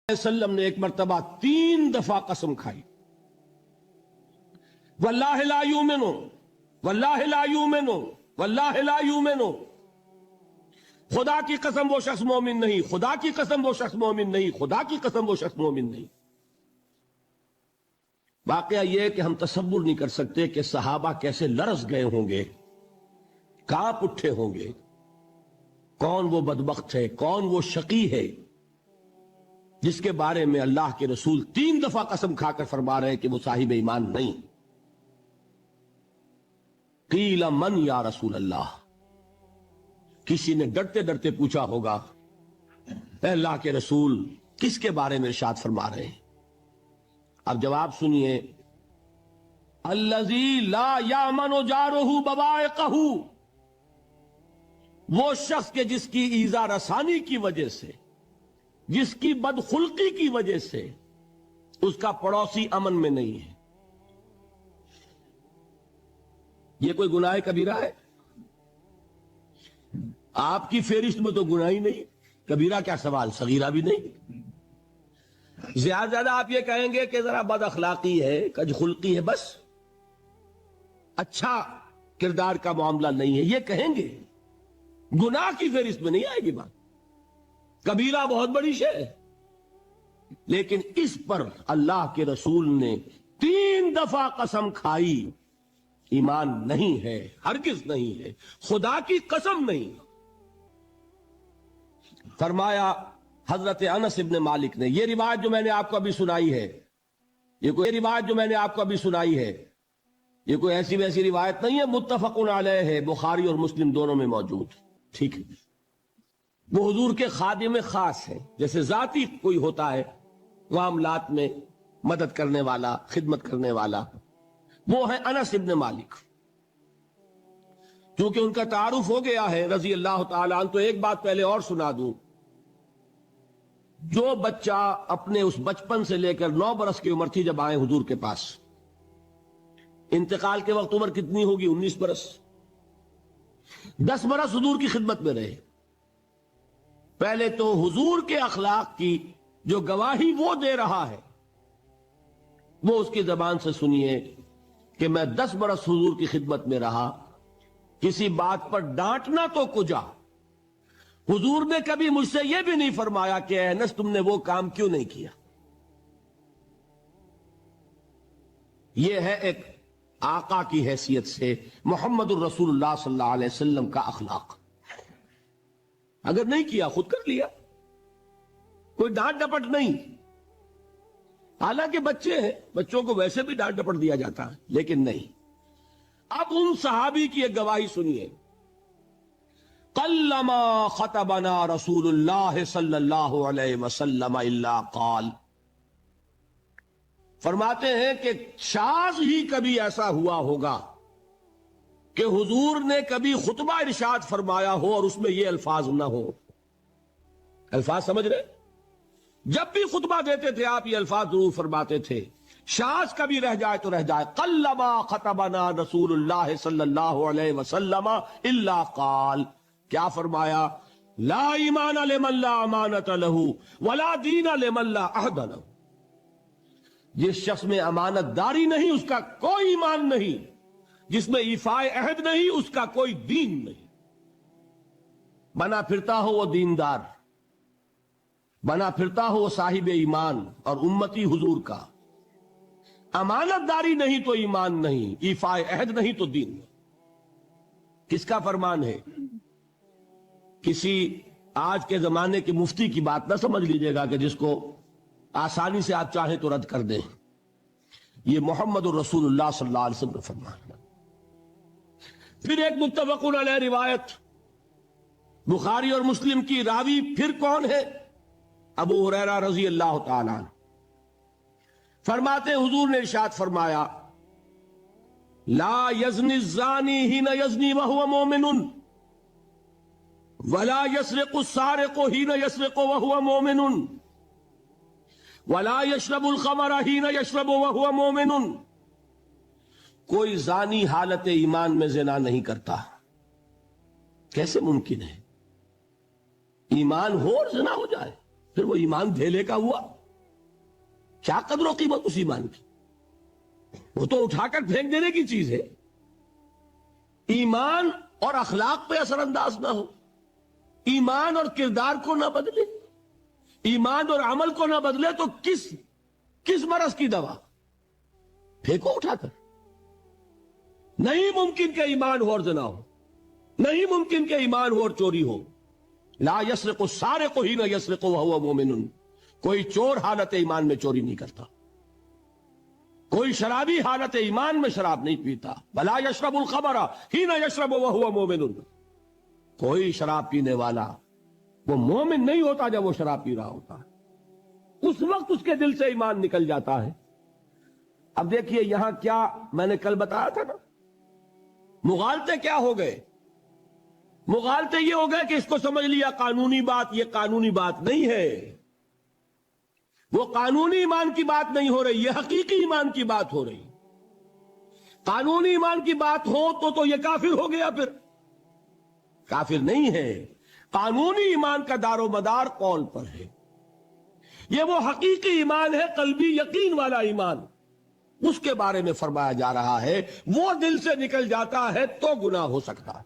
وسلم نے ایک مرتبہ 3 دفعہ قسم کھائی، واللہ لا یؤمنو، واللہ لا یؤمنو، واللہ لا یؤمنو، خدا کی قسم وہ شخص مومن نہیں، خدا کی قسم وہ شخص مومن نہیں، خدا کی قسم وہ شخص مومن نہیں۔ واقعہ یہ ہے کہ ہم تصور نہیں کر سکتے کہ صحابہ کیسے لرز گئے ہوں گے، کانپ اٹھے ہوں گے، کون وہ بدبخت ہے، کون وہ شقی ہے جس کے بارے میں اللہ کے رسول 3 دفعہ قسم کھا کر فرما رہے ہیں کہ وہ صاحب ایمان نہیں۔ قیل من یا رسول اللہ، کسی نے ڈرتے ڈرتے پوچھا ہوگا اے اللہ کے رسول کس کے بارے میں ارشاد فرما رہے ہیں؟ اب جواب سنیے، الذی لا یامن جارہ بوائقہ، وہ شخص کے جس کی ایذا رسانی کی وجہ سے، جس کی بدخلقی کی وجہ سے اس کا پڑوسی امن میں نہیں ہے۔ یہ کوئی گناہ کبیرہ ہے؟ آپ کی فہرست میں تو گناہ ہی نہیں، کبیرہ کیا سوال، صغیرہ بھی نہیں۔ زیادہ آپ یہ کہیں گے کہ ذرا بد اخلاقی ہے، کج خلقی ہے، بس اچھا کردار کا معاملہ نہیں ہے، یہ کہیں گے، گناہ کی فہرست میں نہیں آئے گی بات۔ کبیرہ بہت بڑی شے ہے، لیکن اس پر اللہ کے رسول نے 3 دفعہ قسم کھائی، ایمان نہیں ہے، ہرگز نہیں ہے، خدا کی قسم نہیں۔ فرمایا حضرت انس ابن مالک نے، یہ روایت جو میں نے آپ کو ابھی سنائی ہے، یہ کوئی ایسی ویسی روایت نہیں ہے، متفق علیہ ہے، بخاری اور مسلم دونوں میں موجود، ٹھیک ہے۔ وہ حضور کے خادم خاص ہیں، جیسے ذاتی کوئی ہوتا ہے معاملات میں مدد کرنے والا، خدمت کرنے والا، وہ ہے انس ابن مالک۔ چونکہ ان کا تعارف ہو گیا ہے رضی اللہ تعالیٰ عنہ، تو ایک بات پہلے اور سنا دوں، جو بچہ اپنے اس بچپن سے لے کر 9 برس کی عمر تھی جب آئے حضور کے پاس، انتقال کے وقت عمر کتنی ہوگی؟ 19 برس، 10 برس حضور کی خدمت میں رہے۔ پہلے تو حضور کے اخلاق کی جو گواہی وہ دے رہا ہے وہ اس کی زبان سے سنیے کہ میں 10 برس حضور کی خدمت میں رہا، کسی بات پر ڈانٹنا تو کجا، حضور نے کبھی مجھ سے یہ بھی نہیں فرمایا کہ اے انس تم نے وہ کام کیوں نہیں کیا۔ یہ ہے ایک آقا کی حیثیت سے محمد الرسول اللہ صلی اللہ علیہ وسلم کا اخلاق۔ اگر نہیں کیا خود کر لیا، کوئی ڈانٹ ڈپٹ نہیں۔ حالانکہ بچے ہیں، بچوں کو ویسے بھی ڈانٹ ڈپٹ دیا جاتا ہے، لیکن نہیں۔ اب ان صحابی کی ایک گواہی سنیے، قلما خطبنا رسول اللہ صلی اللہ علیہ وسلم الا قال، فرماتے ہیں کہ شاذ ہی کبھی ایسا ہوا ہوگا کہ حضور نے کبھی خطبہ ارشاد فرمایا ہو اور اس میں یہ الفاظ نہ ہو۔ الفاظ سمجھ رہے؟ جب بھی خطبہ دیتے تھے آپ یہ الفاظ ضرور فرماتے تھے، شاذ کبھی رہ جائے تو رہ جائے، قلما خطبنا رسول اللہ صلی اللہ علیہ وسلم الا قال، کیا فرمایا؟ لا ایمان لمن لا امانت لہ ولا دین لمن لا عہد لہ، جس شخص میں امانت داری نہیں اس کا کوئی ایمان نہیں، جس میں ایفاء عہد نہیں اس کا کوئی دین نہیں۔ بنا پھرتا ہو وہ دیندار، بنا پھرتا ہو وہ صاحب ایمان اور امتی حضور کا، امانت داری نہیں تو ایمان نہیں، ایفاء عہد نہیں تو دین نہیں۔ کس کا فرمان ہے؟ کسی آج کے زمانے کے مفتی کی بات نہ سمجھ لیجئے گا کہ جس کو آسانی سے آپ چاہیں تو رد کر دیں۔ یہ محمد الرسول اللہ صلی اللہ علیہ وسلم کا فرمان ہے۔ پھر ایک متفق علیہ روایت بخاری اور مسلم کی، راوی پھر کون ہے؟ ابو ہریرہ رضی اللہ تعالیٰ عنہ، فرماتے حضور نے ارشاد فرمایا لا یزنی الزانی حین یزنی وہو مومن ولا یسرق السارق حین یسرق وہو مومن ولا یشرب الخمر حین یشرب وہو مومن، کوئی زانی حالت ایمان میں زنا نہیں کرتا۔ کیسے ممکن ہے؟ ایمان ہو اور زنا ہو جائے، پھر وہ ایمان دھیلے کا ہوا۔ کیا قدر و قیمت اس ایمان کی؟ وہ تو اٹھا کر پھینک دینے کی چیز ہے. ایمان اور اخلاق پہ اثر انداز نہ ہو، ایمان اور کردار کو نہ بدلے، ایمان اور عمل کو نہ بدلے تو کس مرض کی دوا؟ پھینکو اٹھا کر. نہیں ممکن کہ ایمان ہو اور زنا ہو، نہیں ممکن کہ ایمان ہو اور چوری ہو. لا یسرق السارق حین یسرق وہو مومن. کوئی چور حالت ایمان میں چوری نہیں کرتا، کوئی شرابی حالت ایمان میں شراب نہیں پیتا. ولا یشرب الخمر حین یشرب وہو مومن. کوئی شراب پینے والا وہ مومن نہیں ہوتا جب وہ شراب پی رہا ہوتا ہے، اس وقت اس کے دل سے ایمان نکل جاتا ہے. اب دیکھیے یہاں کیا میں نے کل بتایا تھا نا، مغالطے کیا ہو گئے؟ مغالطے یہ ہو گئے کہ اس کو سمجھ لیا قانونی بات. یہ قانونی بات نہیں ہے، وہ قانونی ایمان کی بات نہیں ہو رہی، یہ حقیقی ایمان کی بات ہو رہی. قانونی ایمان کی بات ہو تو یہ کافر ہو گیا. پھر کافر نہیں ہے. قانونی ایمان کا دار و مدار قول پر ہے. یہ وہ حقیقی ایمان ہے، قلبی یقین والا ایمان. اس کے بارے میں فرمایا جا رہا ہے وہ دل سے نکل جاتا ہے تو گناہ ہو سکتا ہے.